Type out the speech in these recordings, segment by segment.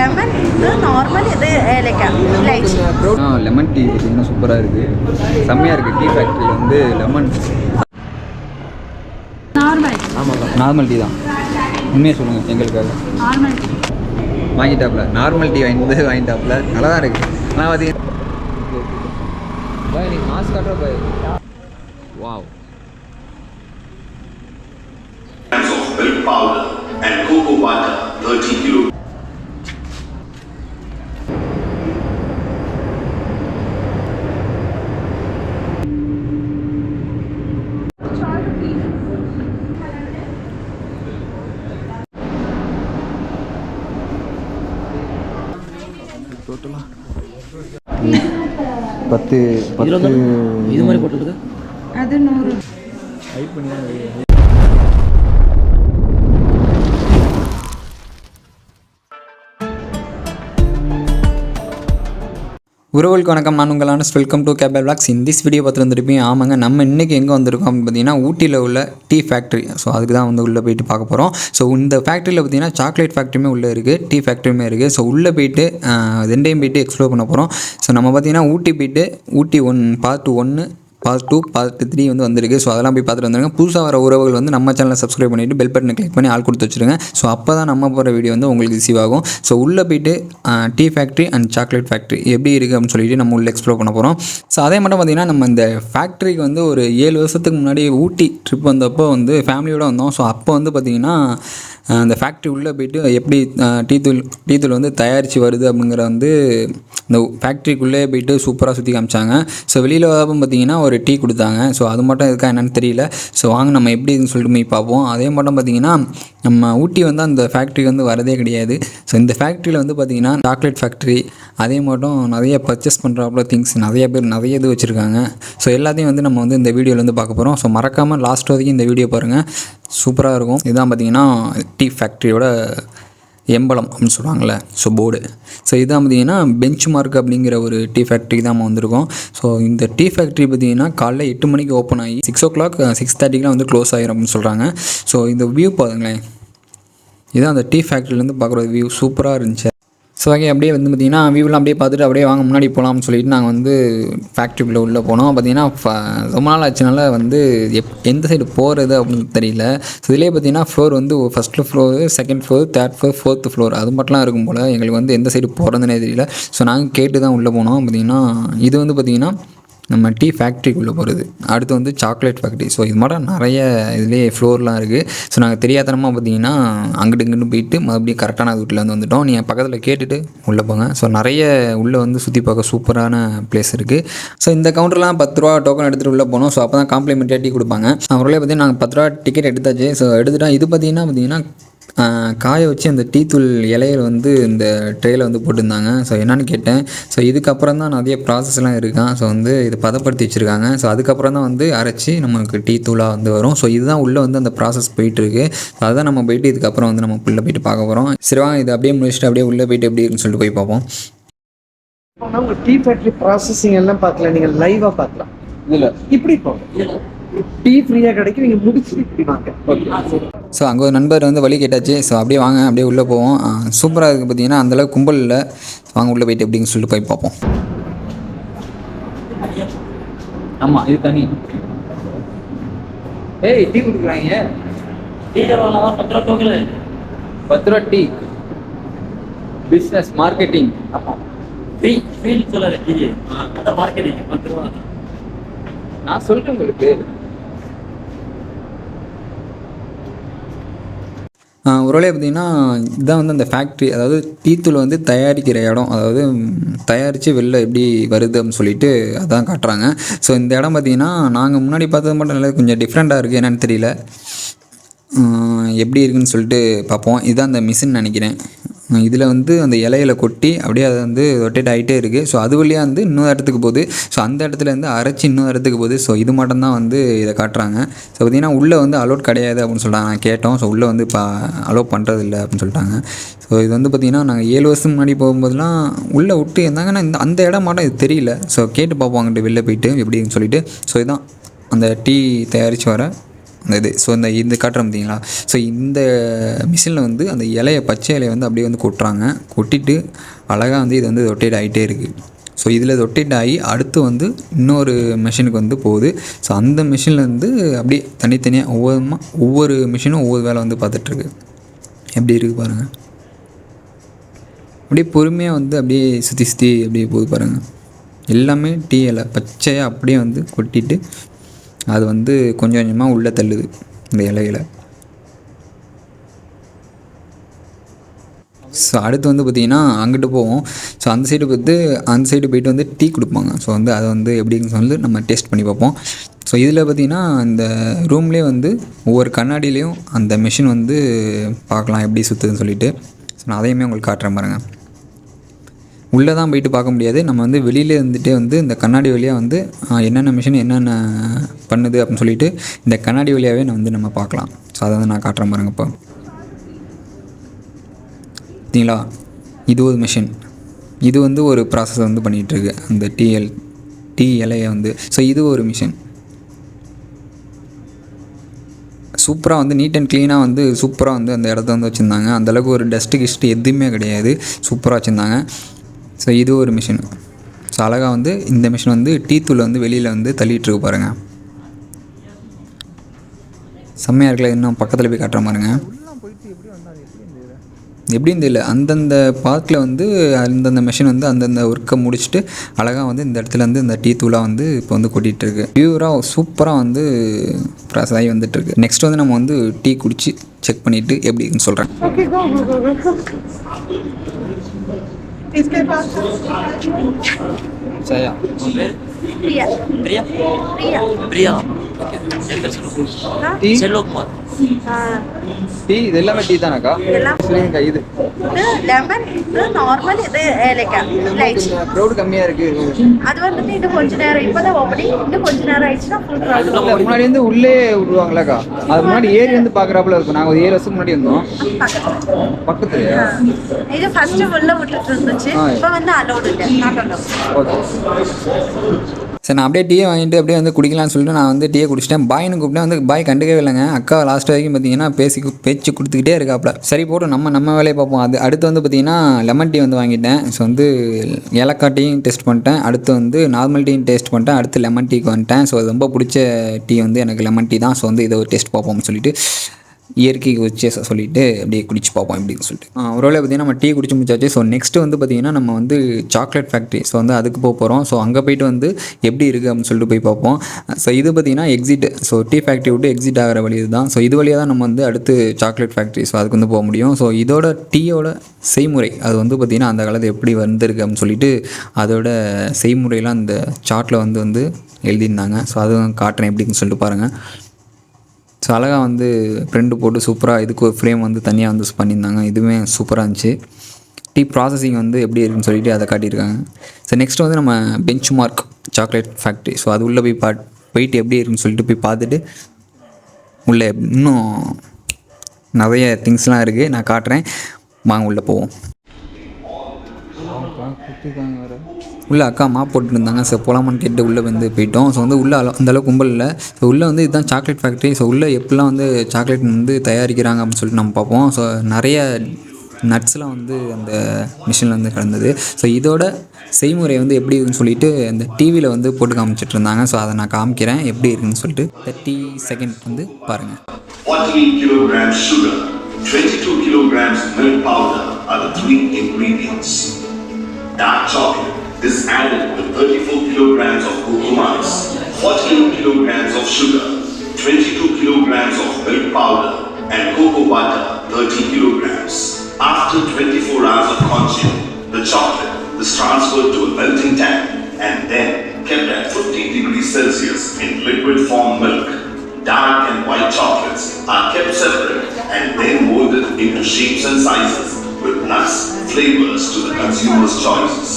Lemon இது normal, இது ஏலக்காய் இலைச்சி. லெமன் டீ பார்த்தீங்கன்னா சூப்பராக இருக்குது, செம்மையாக இருக்குது. டீ ஃபேக்ட்ரியில் வந்து லெமன் நார்மல் டீ தான். உண்மையாக சொல்லுங்கள் எங்களுக்காக. நார்மல் டீ வாங்கிட்டாப்புல, நார்மல் டீ வாங்கிட்டாப்புல, நல்லா தான் இருக்குது. ஆனால் பார்த்தீங்கன்னா பாய் நீங்கள் மாஸ்க் காட்டுற பாய். Wow. of milk powder and cocoa butter 30 kilo. பத்து இது மாதிரி போட்டுருக்கு. அது 100. உறவுகளுக்கு வணக்கம், நான் உங்கள் ஆனஸ்ட். வெல்கம் டு கேபல் விளாக்ஸ். இந்த வீடியோ பார்த்துட்டு வந்துருப்பீங்க. ஆமாங்க, நம்ம இன்றைக்கி எங்கே வந்திருக்கோம் அப்படின்னு பார்த்தீங்கன்னா ஊட்டியில் உள்ள டீ ஃபேக்ட்ரி. ஸோ அதுக்கு தான் வந்து உள்ளே போயிட்டு பார்க்க போகிறோம். ஸோ இந்த ஃபேக்ட்ரியில் பார்த்தீங்கன்னா சாக்லேட் ஃபேக்ட்ரியுமே உள்ளே இருக்குது, டீ ஃபேக்ட்ரியுமே இருக்குது. ஸோ உள்ளே போயிட்டு ரெண்டையும் போயிட்டு எக்ஸ்ப்ளோர் பண்ண போகிறோம். ஸோ நம்ம பார்த்தீங்கன்னா ஊட்டி போயிட்டு ஊட்டி பார்ட் 1 பார்ட் 2 பார்ட் 3 வந்து வந்திருக்கு. ஸோ அதெல்லாம் போய் பார்த்துட்டு வந்துருங்க. புதுசாக வர உறவுகள் வந்து நம்ம சேனலை சப்ஸ்கிரைப் பண்ணிவிட்டு பெல் பட்டனை கிளிக் பண்ணி ஆள் கொடுத்து வச்சுருங்க. ஸோ அப்போ தான் நம்ம போகிற வீடியோ வந்து உங்களுக்கு ரிசீவ் ஆகும். ஸோ உள்ளே போயிட்டு tea factory and chocolate factory எப்படி இருக்குது அப்படின்னு சொல்லிட்டு நம்ம உள்ளே எக்ஸ்ப்ளோர் பண்ண போகிறோம். ஸோ அதே மட்டும் பார்த்திங்கன்னா நம்ம இந்த ஃபேக்ட்ரிக்கு வந்து ஒரு 7 வருஷத்துக்கு முன்னாடி ஊட்டி ட்ரிப் வந்தப்போ வந்து ஃபேமிலியோடு வந்தோம். ஸோ அப்போ வந்து பார்த்திங்கன்னா அந்த ஃபேக்ட்ரி உள்ளே போய்ட்டு எப்படி டீ தூள் வந்து தயாரித்து வருது அப்படிங்கிற வந்து இந்த ஃபேக்ட்ரிக்குள்ளே போய்ட்டு சூப்பராக சுற்றி காமிச்சாங்க. ஸோ வெளியில் வரப்போ பார்த்திங்கன்னா ஒரு டீ கொடுத்தாங்க. ஸோ அது மட்டும் இருக்கா என்னென்னு தெரியல. ஸோ வாங்க நம்ம எப்படின்னு சொல்லிட்டு போய் பார்ப்போம். அதே மட்டும் பார்த்திங்கன்னா நம்ம ஊட்டி வந்து அந்த ஃபேக்ட்ரிக்கு வந்து வரதே கிடையாது. ஸோ இந்த ஃபேக்ட்ரியில் வந்து பார்த்திங்கன்னா சாக்லேட் ஃபேக்ட்ரி, அதே மட்டும் நிறைய பர்ச்சேஸ் பண்ணுறாப்புல திங்ஸ் நிறைய பேர் நிறைய இது வச்சுருக்காங்க. ஸோ எல்லாத்தையும் வந்து நம்ம வந்து இந்த வீடியோவில் வந்து பார்க்க போகிறோம். ஸோ மறக்காமல் லாஸ்ட் வரைக்கும் இந்த வீடியோ பாருங்கள், சூப்பராக இருக்கும். இதுதான் பார்த்திங்கன்னா டீ ஃபேக்ட்ரியோட எம்பலம் அப்படின்னு சொல்லுவாங்கள்ல, ஸோ போர்டு. ஸோ இதுதான் பார்த்திங்கன்னா பெஞ்ச் மார்க் அப்படிங்கிற ஒரு டீ ஃபேக்ட்ரிக்கு தான் நம்ம வந்திருக்கோம். ஸோ இந்த டீ ஃபேக்ட்ரி பார்த்திங்கன்னா காலைல 8 மணிக்கு ஓப்பன் ஆகி 6 o'clock 6:30 வந்து க்ளோஸ் ஆகிரும் அப்படின்னு சொல்கிறாங்க. ஸோ இந்த வியூ பாருங்களேன், இதுதான் அந்த டீ ஃபேக்ட்ரிலேருந்து பார்க்குற வியூ, சூப்பராக இருந்துச்சு. ஸோ ஓகே, அப்படியே வந்து பார்த்திங்கன்னா வியூலாம் அப்படியே பார்த்துட்டு அப்படியே வாங்க முன்னாடி போகலாம்னு சொல்லிட்டு நாங்கள் வந்து ஃபேக்ட்ரிக்குள்ளே உள்ளே போனோம். பார்த்திங்கன்னா ரொம்ப நாள் ஆச்சுனால வந்து எந்த சைடு போகிறது அப்படின்னு தெரியல. ஸோ இதிலே பார்த்திங்கன்னா ஃப்ளோர் வந்து first floor, second floor, third floor, fourth floor அது மட்டும்லாம் இருக்கும் போல். எங்களுக்கு வந்து எந்த சைடு போகிறதுனே தெரியல. ஸோ நாங்கள் கேட்டு தான் உள்ளே போனோம். பார்த்திங்கன்னா இது வந்து பார்த்திங்கன்னா நம்ம டீ ஃபேக்ட்ரிக்குள்ளே போகிறது. அடுத்து வந்து சாக்லேட் ஃபேக்ட்ரி. ஸோ இது மட்டும் நிறைய இதுலேயே ஃப்ளோர்லாம் இருக்குது. ஸோ நாங்கள் தெரியாதனமாக பார்த்திங்கன்னா அங்கிட்டு இங்கிட்டு போயிட்டு மறுபடியும் கரெக்டான வீட்டில் வந்துட்டோம். நீங்கள் பக்கத்தில் கேட்டுட்டு உள்ளே போங்க. ஸோ நிறைய உள்ளே வந்து சுற்றி பார்க்க சூப்பரான பிளேஸ் இருக்குது. ஸோ இந்த கவுண்டர்லாம் 10 ரூபா டோக்கன் எடுத்துகிட்டு உள்ளே போனோம். ஸோ அப்போ தான் காம்ப்ளிமெண்ட்டாக டீ கொடுப்பாங்க. அவங்களே பார்த்திங்கன்னா நாங்கள் 10 ரூபா டிக்கெட் எடுத்தாச்சு. ஸோ எடுத்துட்டோம். இது பார்த்திங்கன்னா காய வச்சு அந்த டீ தூள் இலையில் வந்து இந்த ட்ரேயில் வந்து போட்டிருந்தாங்க. ஸோ என்னென்னு கேட்டேன். ஸோ இதுக்கப்புறம் தான் நிறைய ப்ராசஸ்லாம் இருக்கான். ஸோ வந்து இது பதப்படுத்தி வச்சுருக்காங்க. ஸோ அதுக்கப்புறம் தான் வந்து அரைச்சி நமக்கு டீ தூளாக வந்து வரும். ஸோ இதுதான் உள்ளே வந்து அந்த ப்ராசஸ் போயிட்டுருக்கு. ஸோ அதுதான் நம்ம போயிட்டு இதுக்கப்புறம் வந்து நம்ம உள்ளே போயிட்டு பார்க்க போகிறோம். சரி வாங்க, இது அப்படியே முடிச்சுட்டு அப்படியே உள்ளே போயிட்டு எப்படி இருக்குன்னு சொல்லிட்டு போய் பார்ப்போம். உங்கள் டீ ஃபேக்ட்ரி ப்ராசஸிங் எல்லாம் பார்க்கல, நீங்கள் லைவாக பார்க்கலாம். இதில் இப்படி போங்க, டீ ஃப்ரீயாக கிடைக்கும். நீங்கள் முடிச்சுட்டு இப்படி வாங்க. ஓகே. ஸோ அங்கே ஒரு நண்பர் வந்து வழி கேட்டாச்சு. ஸோ அப்படியே வாங்க அப்படியே உள்ளே போவோம். சூப்பராக இருக்குது. பார்த்திங்கன்னா அந்தளவுக்கு கும்பல் இல்லை. வாங்க உள்ளே போயிட்டு எப்படின்னு சொல்லிட்டு போய் பார்ப்போம். ஆமாம், இது தனி. ஏய், டீ கொடுக்குறாங்க. 10 ரூபா டீ, பிஸ்னஸ் மார்க்கெட்டிங். நான் சொல்கிறேன் உங்களுக்கு. ஒருவேளை பார்த்திங்கன்னா இதுதான் வந்து அந்த ஃபேக்ட்ரி, அதாவது டீ தூள் வந்து தயாரிக்கிற இடம், அதாவது தயாரித்து வெளில எப்படி வருது அப்படின்னு சொல்லிட்டு அதான் காட்டுறாங்க. ஸோ இந்த இடம் பார்த்திங்கன்னா நாங்கள் முன்னாடி பார்த்தது மட்டும் நல்லா கொஞ்சம் டிஃப்ரெண்ட்டாக இருக்குது. என்னென்னு தெரியல, எப்படி இருக்குதுன்னு சொல்லிட்டு பார்ப்போம். இதுதான் அந்த மிஷின் நினைக்கிறேன். இதில் வந்து அந்த இலையில கொட்டி அப்படியே அதை வந்து ரொட்டேட் ஆகிட்டே இருக்குது. ஸோ அது வழியாக வந்து இன்னொரு இடத்துக்கு போகுது. ஸோ அந்த இடத்துலேருந்து அரைச்சி இன்னொரு இடத்துக்கு போகுது. ஸோ இது மட்டும்தான் வந்து இதை காட்டுறாங்க. ஸோ பார்த்திங்கன்னா உள்ளே வந்து அலோட் கிடையாது அப்படின்னு சொல்லிட்டாங்க. நான் கேட்டோம். ஸோ உள்ளே வந்து இப்போ அலோட் பண்ணுறதில்ல அப்படின்னு சொல்லிட்டாங்க. ஸோ இது வந்து பார்த்திங்கன்னா நாங்கள் 7 வருஷம் முன்னாடி போகும்போதெல்லாம் உள்ளே விட்டு இருந்தாங்கன்னா அந்த இடம் மட்டும் இது தெரியல. ஸோ கேட்டு பார்ப்போம் அங்கிட்டு வெளில போயிட்டு எப்படின்னு சொல்லிட்டு. ஸோ இதுதான் அந்த டீ தயாரித்து வர அந்த இது. ஸோ இந்த காட்டுறோம் பார்த்தீங்களா, ஸோ இந்த மிஷினில் வந்து அந்த இலையை பச்சை இலையை வந்து அப்படியே வந்து கொட்டுறாங்க. கொட்டிட்டு அழகாக வந்து இது வந்து ரொட்டேட் ஆகிட்டே இருக்குது. ஸோ இதில் ரொட்டேட் ஆகி அடுத்து வந்து இன்னொரு மிஷினுக்கு வந்து போகுது. ஸோ அந்த மிஷினில் வந்து அப்படியே தனித்தனியாக ஒவ்வொரு மிஷினும் ஒவ்வொரு வேலை வந்து பார்த்துட்ருக்கு. எப்படி இருக்குது பாருங்கள். அப்படியே பொறுமையாக வந்து அப்படியே சுற்றி அப்படியே போகுது பாருங்கள். எல்லாமே டீ இலை பச்சையாக அப்படியே வந்து கொட்டிட்டு அது வந்து கொஞ்சம் கொஞ்சமாக உள்ளே தள்ளுது இந்த இலையில். ஸோ அடுத்து வந்து பார்த்திங்கன்னா அங்கிட்டு போவோம். ஸோ அந்த சைடு போயிட்டு வந்து டீ கொடுப்பாங்க. ஸோ வந்து அதை வந்து எப்படின்னு சொல்லி நம்ம டேஸ்ட் பண்ணி பார்ப்போம். ஸோ இதில் பார்த்திங்கன்னா இந்த ரூம்லேயே வந்து ஒவ்வொரு கண்ணாடியிலையும் அந்த மிஷின் வந்து பார்க்கலாம் எப்படி சுற்றுதுன்னு சொல்லிட்டு. ஸோ நான் அதையுமே உங்களுக்கு காட்டுறேன் பாருங்கள். உள்ளே தான் போயிட்டு பார்க்க முடியாது, நம்ம வந்து வெளியிலே இருந்துகிட்டே வந்து இந்த கண்ணாடி வழியாக வந்து என்னென்ன மிஷின் என்னென்ன பண்ணுது அப்படின்னு சொல்லிட்டு இந்த கண்ணாடி வழியாகவே நம்ம பார்க்கலாம். ஸோ அதை வந்து நான் காட்டுறேன் பாருங்க. இப்போ பார்த்தீங்களா, இது ஒரு மிஷின், இது வந்து ஒரு ப்ராசஸ் வந்து பண்ணிகிட்ருக்கு அந்த டீ இலையை வந்து. ஸோ இது ஒரு மிஷின் சூப்பராக வந்து நீட் அண்ட் க்ளீனாக வந்து சூப்பராக வந்து அந்த இடத்த வந்து வச்சுருந்தாங்க. அந்தளவுக்கு ஒரு டஸ்ட்டு எதுவுமே கிடையாது, சூப்பராக வச்சுருந்தாங்க. ஸோ இது ஒரு மிஷின். ஸோ அழகாக வந்து இந்த மிஷின் வந்து டீ தூளை வந்து வெளியில் வந்து தள்ளிகிட்ருக்கு பாருங்கள். செம்மையாக இருக்கல. இன்னும் பக்கத்தில் போய் காட்டுற பாருங்க. எப்படின்னு தெரியல, அந்தந்த பார்க்கில் வந்து அந்தந்த மிஷின் வந்து அந்தந்த ஒர்க்கை முடிச்சுட்டு அழகாக வந்து இந்த இடத்துல வந்து இந்த டீ தூளாக வந்து இப்போ வந்து கொட்டிகிட்ருக்கு. பியூராக சூப்பராக வந்து ப்ராசஸ் ஆகி வந்துட்டுருக்கு. நெக்ஸ்ட் வந்து நம்ம வந்து டீ குடித்து செக் பண்ணிவிட்டு எப்படி இருக்குன்னு சொல்கிறேன். इसके पास சரியா प्रिया प्रिया प्रिया प्रिया चलो कुमार டீ இது எல்லாமே டீ தானக்கா? எல்லாம் சரிங்கக்கா. இது லெமன் நார்மல், இது ஏலக்காய் லைட். க்ரௌடு கம்மியாக இருக்குது. அது வந்துட்டு இன்னும் கொஞ்ச நேரம், இப்போதான் ஓப்பனிங், இன்னும் கொஞ்ச நேரம் ஆயிடுச்சுன்னா ஃபுல் க்ரௌட். இல்லை, முன்னாடி வந்து உள்ளே விடுவாங்களாக்கா? அது முன்னாடி ஏறி வந்து பார்க்குறாப்புல இருக்கும். நாங்கள் ஒரு 7 வருஷத்துக்கு முன்னாடி வந்தோம். பக்கத்துலையா? இது ஃபர்ஸ்ட் உள்ள விட்டுட்டு இருந்துச்சு, இப்போ வந்து அலோடு இல்லை, நாட் அலோடு. ஓகே. சரி, நான் அப்படியே டீயை வாங்கிட்டு அப்படியே வந்து குடிக்கலாம்னு சொல்லிட்டு நான் வந்து டீயை குடிச்சிட்டேன். பாய்னு கூப்பிட்டேன், வந்து பாய் கண்டுக்கவே இல்லைங்க. அக்கா லாஸ்ட் வரைக்கும் பார்த்தீங்கன்னா பேச்சு கொடுத்துக்கிட்டே இருக்காப்புல. சரி போட்டு நம்ம வேலையை பார்ப்போம். அடுத்து வந்து பார்த்தீங்கன்னா லெமன் டீ வந்து வாங்கிட்டேன். ஸோ வந்து ஏலக்காய் டீயும் டேஸ்ட் பண்ணிட்டேன், அடுத்து வந்து நார்மல் டீயும் டேஸ்ட் பண்ணிட்டேன், அடுத்து லெமன் டீக்கு வந்துட்டேன். ஸோ ரொம்ப பிடிச்ச டீ வந்து எனக்கு லெமன் டீ தான். ஸோ வந்து இதை ஒரு டேஸ்ட் பார்ப்போம்னு சொல்லிட்டு இயற்கைக்கு வச்சு சொல்லிவிட்டு அப்படியே குடிச்சு பார்ப்போம் எப்படின்னு சொல்லிட்டு ஒரு வேளை பார்த்திங்கன்னா நம்ம டீ குடிச்சு முடிச்சாச்சு. ஸோ நெக்ஸ்ட்டு வந்து பார்த்திங்கன்னா நம்ம வந்து சாக்லேட் ஃபேக்ட்ரி, ஸோ வந்து அதுக்கு போகிறோம். ஸோ அங்கே போய்ட்டு வந்து எப்படி இருக்குது அப்படின்னு சொல்லிட்டு போய் பார்ப்போம். ஸோ இது பார்த்திங்கன்னா எக்ஸிட், ஸோ டீ ஃபேக்ட்ரி விட்டு எக்ஸிட் ஆகிற வழி இதுதான். ஸோ இது வழியாக தான் நம்ம வந்து அடுத்து சாக்லேட் ஃபேக்ட்ரி, ஸோ அதுக்கு வந்து போக முடியும். ஸோ இதோட டீயோட செய்முறை அது வந்து பார்த்திங்கன்னா அந்த காலத்தில் எப்படி வந்திருக்கு அப்படின்னு சொல்லிட்டு அதோட செய்முறையெல்லாம் அந்த சார்ட்டில் வந்து எழுதியிருந்தாங்க. ஸோ அதுவும் காட்டுறேன் எப்படின்னு சொல்லிட்டு பாருங்கள். ஸோ அழகாக வந்து ப்ரிண்ட் போட்டு சூப்பராக இதுக்கு ஒரு ஃப்ரேம் வந்து தனியாக வந்து பண்ணியிருந்தாங்க. இதுவுமே சூப்பராக இருந்துச்சு. டீ ப்ராசஸிங் வந்து எப்படி இருக்குன்னு சொல்லிட்டு அதை காட்டியிருக்காங்க. ஸோ நெக்ஸ்ட் வந்து நம்ம bench mark chocolate factory, so அது உள்ளே போயிட்டு எப்படி இருக்குன்னு சொல்லிட்டு போய் பார்த்துட்டு உள்ளே இன்னும் நிறைய திங்ஸ்லாம் இருக்குது, நான் காட்டுறேன். வாங்க உள்ளே போவோம். உள்ளே அக்கா மாப் போட்டுட்டு இருந்தாங்க. ஸோ போகலாமான்னு கேட்டு உள்ளே வந்து போயிட்டோம். ஸோ வந்து உள்ளே அந்தளவுக்கு கும்பல் இல்லை. ஸோ உள்ளே வந்து இதுதான் சாக்லேட் ஃபேக்ட்ரி. ஸோ உள்ளே எப்படிலாம் வந்து சாக்லேட் வந்து தயாரிக்கிறாங்க அப்படின்னு சொல்லிட்டு நம்ம பார்ப்போம். ஸோ நிறைய நட்ஸ்லாம் வந்து அந்த மிஷினில் வந்து கலந்தது. ஸோ இதோட செய்முறை வந்து எப்படி இருக்குன்னு சொல்லிட்டு அந்த டிவியில் வந்து போட்டு காமிச்சிட்டு இருந்தாங்க. ஸோ அதை நான் காமிக்கிறேன் எப்படி இருக்குன்னு சொல்லிட்டு. 30 செகண்ட் வந்து பாருங்கள். 14 kilograms sugar, 22 kilograms milk powder are the 3 ingredients. Dark chocolate is added with 34 kilograms of cocoa mass, 48 kilograms of sugar, 22 kilograms of milk powder, and cocoa butter 30 kilograms. After 24 hours of consume, the chocolate is transferred to a melting tank and then kept at 50 degrees Celsius in liquid form milk. Dark and white chocolates are kept separate and then molded into shapes and sizes with nuts, flavors to the consumer's choices.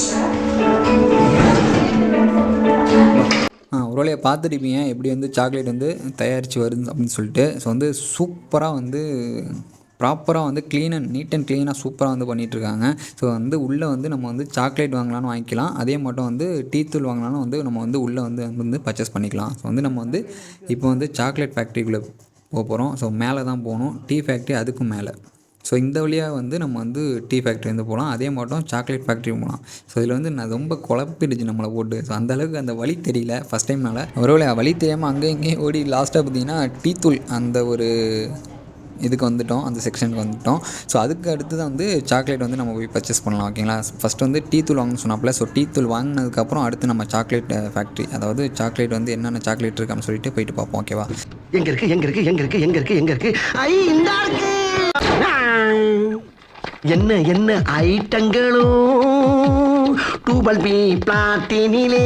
ஒரு வேலையை பார்த்துருப்பீங்க எப்படி வந்து chocolate வந்து தயாரித்து வருது அப்படின்னு சொல்லிட்டு. ஸோ வந்து சூப்பராக வந்து ப்ராப்பராக வந்து நீட் அண்ட் க்ளீனாக சூப்பராக வந்து பண்ணிகிட்ருக்காங்க. ஸோ வந்து உள்ளே வந்து நம்ம வந்து சாக்லேட் வாங்கலாம்னு வாங்கிக்கலாம், அதே மட்டும் வந்து டீ தூள் வாங்கலாம்னு வந்து நம்ம வந்து உள்ளே வந்து பர்ச்சேஸ் பண்ணிக்கலாம். ஸோ வந்து நம்ம வந்து இப்போ வந்து சாக்லேட் ஃபேக்ட்ரிக்குள்ளே போக போகிறோம். ஸோ மேலே தான் போகணும், டீ ஃபேக்ட்ரி அதுக்கும் மேலே. ஸோ இந்த வழியாக வந்து நம்ம வந்து டீ ஃபேக்ட்ரி வந்து போகலாம், அதே மாட்டம் சாக்லேட் ஃபேக்ட்ரி போகலாம். ஸோ இதில் வந்து நான் ரொம்ப குழப்பிடுச்சு நம்மளை போட்டு. ஸோ அந்தளவுக்கு அந்த வழி தெரியல ஃபஸ்ட் டைம்னால. ஒருவேளை வழி தெரியாமல் அங்கே இங்கேயும் ஓடி லாஸ்ட்டாக பார்த்திங்கன்னா டீ தூள் அந்த ஒரு இதுக்கு வந்துவிட்டோம், அந்த செக்ஷனுக்கு வந்துவிட்டோம். ஸோ அதுக்கு அடுத்து தான் வந்து சாக்லேட் வந்து நம்ம போய் பர்ச்சேஸ் பண்ணலாம். ஓகேங்களா? ஃபஸ்ட்டு வந்து டீ தூள் வாங்கணும்னு சொன்னாப்புல. ஸோ டீ தூள் வாங்கினதுக்கப்புறம் அடுத்து நம்ம சாக்லேட் ஃபேக்ட்ரி, அதாவது சாக்லேட் வந்து என்னென்ன சாக்லேட் இருக்கான்னு சொல்லிட்டு போயிட்டு பார்ப்போம். ஓகேவா? எங்க இருக்கு ஐ இந்த இருக்கு என்ன ஐட்டங்களும் டூபல் பி பிளாட்டினிலே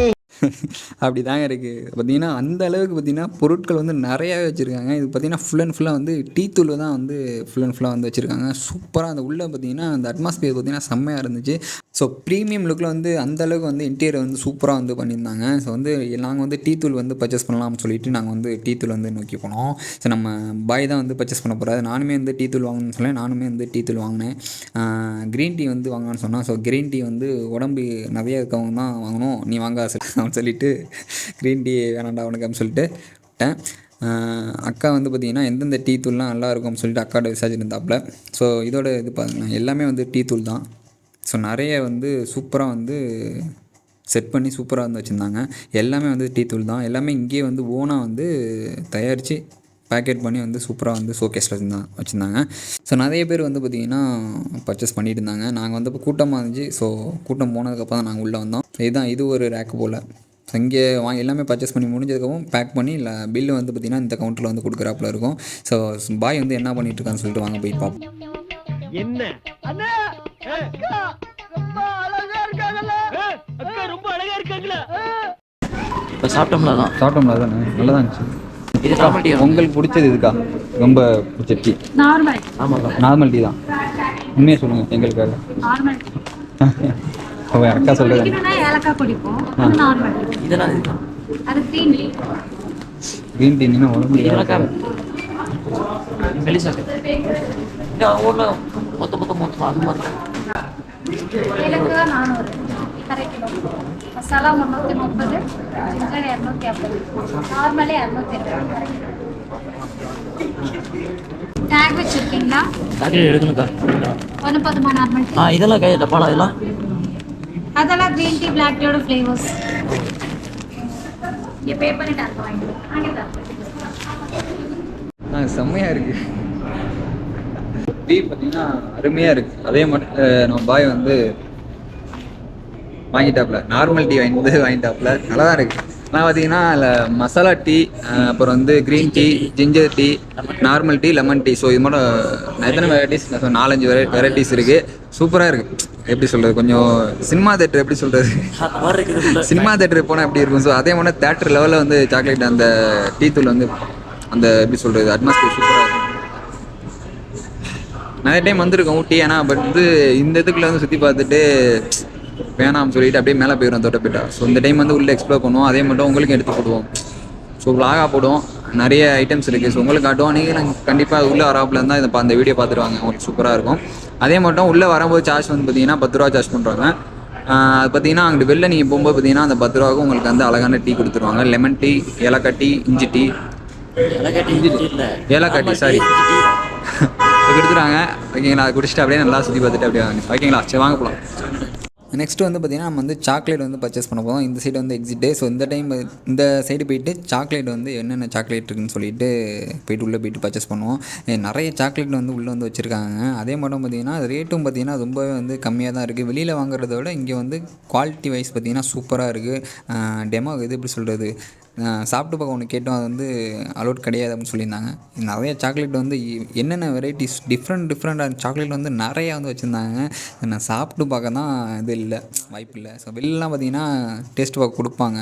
அப்படி தாங்க இருக்குது. பார்த்திங்கன்னா அந்த அளவுக்கு பார்த்திங்கன்னா பொருட்கள் வந்து நிறையாவே வச்சுருக்காங்க. இது பார்த்திங்கன்னா ஃபுல் அண்ட் ஃபுல்லாக வந்து டீ தூள் தான் வந்து ஃபுல் அண்ட் ஃபுல்லாக வந்து வச்சுருக்காங்க. சூப்பராக அந்த உள்ளே பார்த்திங்கன்னா அந்த அட்மாஸ்பியர் பார்த்திங்கன்னா செம்மையாக இருந்துச்சு. ஸோ ப்ரீமியம் லுக்கில் வந்து அந்தளவுக்கு வந்து இன்டீரியர் வந்து சூப்பராக வந்து பண்ணியிருந்தாங்க. ஸோ வந்து நாங்கள் வந்து டீ தூள் வந்து பர்ச்சேஸ் பண்ணலாம்னு சொல்லிட்டு நாங்கள் வந்து டீ தூள் வந்து நோக்கி போனோம். ஸோ நம்ம பாய் தான் வந்து பர்ச்சேஸ் பண்ண போகிறாரு. நானுமே வந்து டீ தூள் வாங்கணும்னு சொன்னேன், நானுமே வந்து டீ தூள் வாங்கினேன். க்ரீன் டீ வந்து வாங்கலான்னு சொன்னோம். ஸோ க்ரீன் டீ வந்து உடம்பு நிறைய இருக்கவங்க தான் வாங்கணும், நீ வாங்க சொல்லிவிட்டு க்ரீன் டீ வேணாண்டா உனக்கு அப்படின்னு சொல்லிட்டு விட்டேன். அக்கா வந்து பார்த்திங்கன்னா எந்தெந்த டீ தூள்லாம் நல்லாயிருக்கும் அப்படின்னு சொல்லிட்டு அக்காட்ட விசாரிச்சுட்டு இருந்தாப்புல. ஸோ இதோட இது பாருங்கள், எல்லாமே வந்து டீ தூள் தான். ஸோ நிறைய வந்து சூப்பராக வந்து செட் பண்ணி சூப்பராக வந்து வச்சுருந்தாங்க. எல்லாமே வந்து டீ தூள் தான். எல்லாமே இங்கேயே வந்து ஓனாக வந்து தயாரித்து பேக்கெட் பண்ணி வந்து சூப்பராக வந்து ஷோகேஸில் வச்சுருந்தாங்க. ஸோ நிறைய பேர் வந்து பார்த்திங்கன்னா பர்ச்சேஸ் பண்ணிட்டு இருந்தாங்க. நாங்கள் வந்து இப்போ கூட்டமாக இருந்துச்சு. ஸோ கூட்டம் போனதுக்கப்புறம் தான் நாங்கள் உள்ளே வந்தோம். இது ஒரு ரேக்கு போல். ஸோ இங்கே எல்லாமே பர்ச்சேஸ் பண்ணி முடிஞ்சதுக்கப்புறம் பேக் பண்ணி இல்லை பில்லு வந்து பார்த்திங்கன்னா இந்த கவுண்டரில் வந்து கொடுக்குறாப்புல இருக்கும். ஸோ பாய் வந்து என்ன பண்ணிட்டு இருக்கான்னு சொல்லிட்டு வாங்க போய் பார்ப்போம். என்ன இப்போ சாப்பிட்டோம்ல தான் சாப்பிட்டோம்ல தானே, நல்லா தான் இருந்துச்சு. இது நார்மல் டீ. உங்களுக்கு பிடிச்சது இதுக்கா? ரொம்ப பிடிச்ச டீ நார்மல் நார்மல் டீ தான். உண்மையாக சொல்லுங்கள் எங்களுக்காக. நார்மல் அக்கா சொல்கிறது ஏலக்காய் பிடிக்கும், அது நார்மல். இதெல்லாம் இருக்கா? அது க்ரீன் டீ. க்ரீன் டீன்னா உடம்பு இதெல்லாம் மெலிசாக்கு இந்த ஊரில் மொத்தம் அது மாதிரி ஏலக்காய் 400 கரெக்ட். மசாலா 330, சிக்கன் 250, நார்மலே 220. டேக் வச்சிருக்கீங்களா? சாக்லேட் எடுக்கணுக்கா. 110 normal tea. இதெல்லாம் கை டப்பாலா இதெல்லாம் அதெல்லாம் க்ரீன் டீ பிளாக் டீயோட ஃப்ளேவர்ஸ். இங்கே பே பண்ணிட்டு அங்கே வாங்கிக்கலாம். அங்கே தான் செம்மையாக இருக்குது. டீ பார்த்திங்கன்னா அருமையாக இருக்குது. அதே மாதிரி நம்ம பாய் வந்து வாங்கிட்டாப்புல, நார்மல் டீ வாங்கிட்டாப்புல, நல்லா தான் இருக்குது. ஆனால் பார்த்திங்கன்னா அதில் மசாலா டீ, அப்புறம் வந்து green tea, ginger tea, normal tea, lemon tea. So இது மட்டும் எத்தனை வெரைட்டிஸ்? 4-5 வெரைட்டிஸ் இருக்குது. சூப்பராக இருக்குது. எப்படி சொல்கிறது, கொஞ்சம் சினிமா தேட்டர் எப்படி சொல்கிறது, சினிமா தேட்டர் போனால் எப்படி இருக்கும். ஸோ அதே மாதிரி தேட்டர் லெவலில் வந்து சாக்லேட் அந்த டீ தூள் வந்து அந்த எப்படி சொல்கிறது அட்மாஸ்பியர் சூப்பராக இருக்கும். நிறைய டைம் வந்திருக்கோம் ஊட்டி, ஆனால் பட் வந்து இந்த இதுக்குள்ளே வந்து சுற்றி பார்த்துட்டு வேணாம்னு சொல்லிட்டு அப்படியே மேலே போயிடும் தோட்டப்பேட்டா. ஸோ இந்த டைம் வந்து உள்ளே எக்ஸ்ப்ளோர் பண்ணுவோம். அதே மட்டும் உங்களுக்கு எடுத்து போடுவோம். ஸோ vlog போடுவோம், நிறைய ஐட்டம்ஸ் இருக்குது. ஸோ உங்களுக்கு காட்டுவோம். நீங்கள் நாங்கள் கண்டிப்பாக உள்ளே வராப்பில் இருந்தால் இந்த வீடியோ பார்த்துருவாங்க, உங்களுக்கு சூப்பராக இருக்கும். அதே மட்டும் உள்ளே வரும்போது சார்ஜ் வந்து பார்த்திங்கன்னா 10 ரூபா சார்ஜ் பண்ணுறாங்க. அது பார்த்திங்கன்னா அங்கிட்டு வெளில நீங்கள் போகும்போது பார்த்திங்கன்னா அந்த 10 ரூபாவுக்கு உங்களுக்கு வந்து அழகான டீ கொடுத்துருவாங்க. லெமன் டீ, ஏலக்காய் டீ, இஞ்சி டீ, ஏலக்காய் டீ சாரி கொடுத்துருவாங்க. ஓகேங்களா? அதை குடிச்சிட்டு அப்படியே நல்லா சுற்றி பார்த்துட்டு அப்படியே வாங்க. ஓகேங்களா? சரி வாங்க போகலாம். நெக்ஸ்ட்டு வந்து பார்த்திங்கன்னா நம்ம வந்து சாக்லேட் வந்து பர்ச்சேஸ் பண்ண போகிறோம். இந்த சைடு வந்து எக்ஸிட்டு. ஸோ இந்த டைம் இந்த சைடு போயிட்டு சாக்லேட் வந்து என்னென்ன சாக்லேட் இருக்குதுன்னு சொல்லிட்டு போயிட்டு உள்ளே போயிட்டு பர்ச்சேஸ் பண்ணுவோம். நிறைய சாக்லேட் வந்து உள்ளே வந்து வச்சுருக்காங்க. அதே மட்டும் பார்த்திங்கன்னா ரேட்டும் பார்த்திங்கன்னா ரொம்பவே வந்து கம்மியாக தான் இருக்குது. வெளியில் வாங்குறத விட இங்கே வந்து குவாலிட்டி வைஸ் பார்த்திங்கன்னா சூப்பராக இருக்குது. டெமோ இது எப்படி சொல்கிறது, சாப்பிட்டு பார்க்க ஒன்று கேட்டோம், அது வந்து அலோட் கிடையாது அப்படின்னு சொல்லியிருந்தாங்க. நிறைய சாக்லேட் வந்து என்னென்ன வெரைட்டிஸ் டிஃப்ரெண்ட்டான சாக்லேட் வந்து நிறையா வந்து வச்சுருந்தாங்க. நான் சாப்பிட்டு பார்க்க தான் இது இல்லை, வாய்ப்பு இல்லை. ஸோ வெளிலலாம் பார்த்திங்கன்னா டேஸ்ட் பார்க்க கொடுப்பாங்க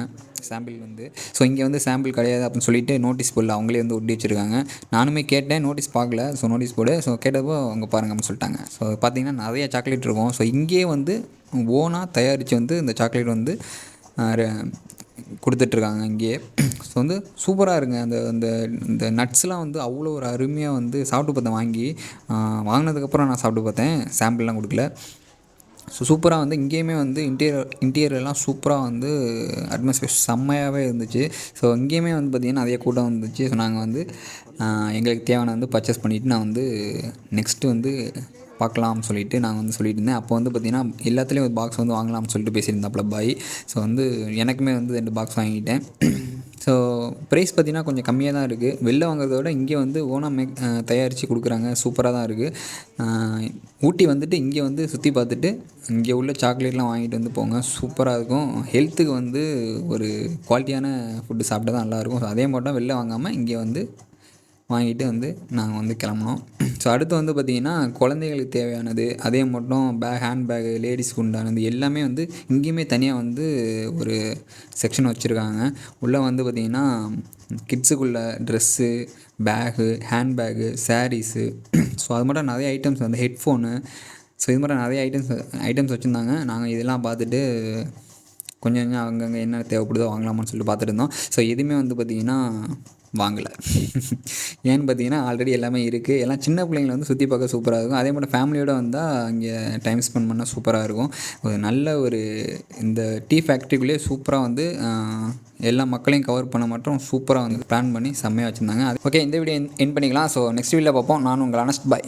சாம்பிள் வந்து. ஸோ இங்கே வந்து சாம்பிள் கிடையாது அப்படின்னு சொல்லிட்டு நோட்டீஸ் போர்டில் அவங்களே வந்து ஒட்டி வச்சுருக்காங்க. நானுமே கேட்டேன், நோட்டீஸ் பார்க்கல. ஸோ நோட்டீஸ் போர்டு ஸோ கேட்டப்போ அவங்க பாருங்க அப்படின்னு சொல்லிட்டாங்க. ஸோ பார்த்திங்கன்னா நிறைய சாக்லேட் இருக்கும். ஸோ இங்கேயே வந்து ஓனாக தயாரித்து வந்து இந்த சாக்லேட் வந்து கொடுத்துட்ருக்காங்க இங்கேயே. ஸோ வந்து சூப்பராக இருங்க. அந்த நட்ஸ்லாம் வந்து அவ்வளோ ஒரு அருமையாக வந்து சாப்பிட்டு பார்த்தேன். வாங்கினதுக்கப்புறம் நான் சாப்பிட்டு பார்த்தேன், சாம்பிள்லாம் கொடுக்கல. ஸோ சூப்பராக வந்து இங்கேயுமே வந்து இன்டீரியர்லாம் சூப்பராக வந்து அட்மாஸ்பியர் செம்மையாகவே இருந்துச்சு. ஸோ இங்கேயுமே வந்து பார்த்திங்கன்னா நிறைய கூட்டம் வந்துச்சு. ஸோ நாங்கள் வந்து எங்களுக்கு தேவையான வந்து பர்ச்சேஸ் பண்ணிவிட்டு நான் வந்து நெக்ஸ்ட்டு வந்து பார்க்கலாம்னு சொல்லிட்டு நாங்கள் வந்து சொல்லிட்டு இருந்தேன். அப்போ வந்து பார்த்திங்கன்னா எல்லாத்துலேயும் ஒரு பாக்ஸ் வந்து வாங்கலாம்னு சொல்லிட்டு பேசியிருந்தாப்புல பாய். ஸோ வந்து எனக்குமே வந்து 2 பாக்ஸ் வாங்கிட்டேன். ஸோ ப்ரைஸ் பார்த்திங்கன்னா கொஞ்சம் கம்மியாக தான் இருக்குது. வெளில வாங்குறத விட இங்கே வந்து ஓனாக தயாரித்து கொடுக்குறாங்க. சூப்பராக தான் இருக்குது. ஊட்டி வந்துட்டு இங்கே வந்து சுற்றி பார்த்துட்டு இங்கே உள்ள சாக்லேட்லாம் வாங்கிட்டு வந்து போங்க. சூப்பராக இருக்கும். ஹெல்த்துக்கு வந்து ஒரு குவாலிட்டியான ஃபுட்டு சாப்பிட்டா தான் நல்லாயிருக்கும். ஸோ அதே மட்டும் வெளில வாங்காமல் இங்கே வந்து வாங்கிட்டு வந்து நாங்கள் வந்து கிளம்புனோம். ஸோ அடுத்து வந்து பார்த்திங்கன்னா குழந்தைகளுக்கு தேவையானது, அதே மட்டும் ஹேண்ட் பேகு, லேடிஸ்க்கு உண்டானது எல்லாமே வந்து இங்கேயுமே தனியாக வந்து ஒரு செக்ஷன் வச்சுருக்காங்க. உள்ளே வந்து பார்த்திங்கன்னா கிட்ஸுக்குள்ள dress, bag, hand bag, saris, so அது மட்டும் நிறைய ஐட்டம்ஸ் வந்து ஹெட்ஃபோனு, ஸோ இது மாதிரி நிறைய ஐட்டம்ஸ் வச்சுருந்தாங்க. நாங்கள் இதெல்லாம் பார்த்துட்டு கொஞ்சம் கொஞ்சம் அங்கங்கே என்ன தேவைப்படுதோ வாங்கலாமான்னு சொல்லிட்டு பார்த்துட்டு இருந்தோம். ஸோ எதுவுமே வந்து பார்த்திங்கன்னா வாங்கலை. ஏன்னு பார்த்தீங்கன்னா ஆல்ரெடி எல்லாமே இருக்குது. எல்லாம் சின்ன பிள்ளைங்களை வந்து சுற்றி பார்க்க சூப்பராக இருக்கும். அதே மாதிரி ஃபேமிலியோடு வந்தால் அங்கே டைம் ஸ்பெண்ட் பண்ணால் சூப்பராக இருக்கும். ஒரு நல்ல ஒரு இந்த டீ ஃபேக்ட்ரிக்குள்ளேயே சூப்பராக வந்து எல்லா மக்களையும் கவர் பண்ண மட்டும் சூப்பராக வந்து பிளான் பண்ணி செம்மையாக வச்சுருந்தாங்க. ஓகே, இந்த வீடியோ என் பண்ணிக்கலாம். ஸோ நெக்ஸ்ட் வீடியோவில் பார்ப்போம். நான் உங்கள் அனஸ்ட் பாய்.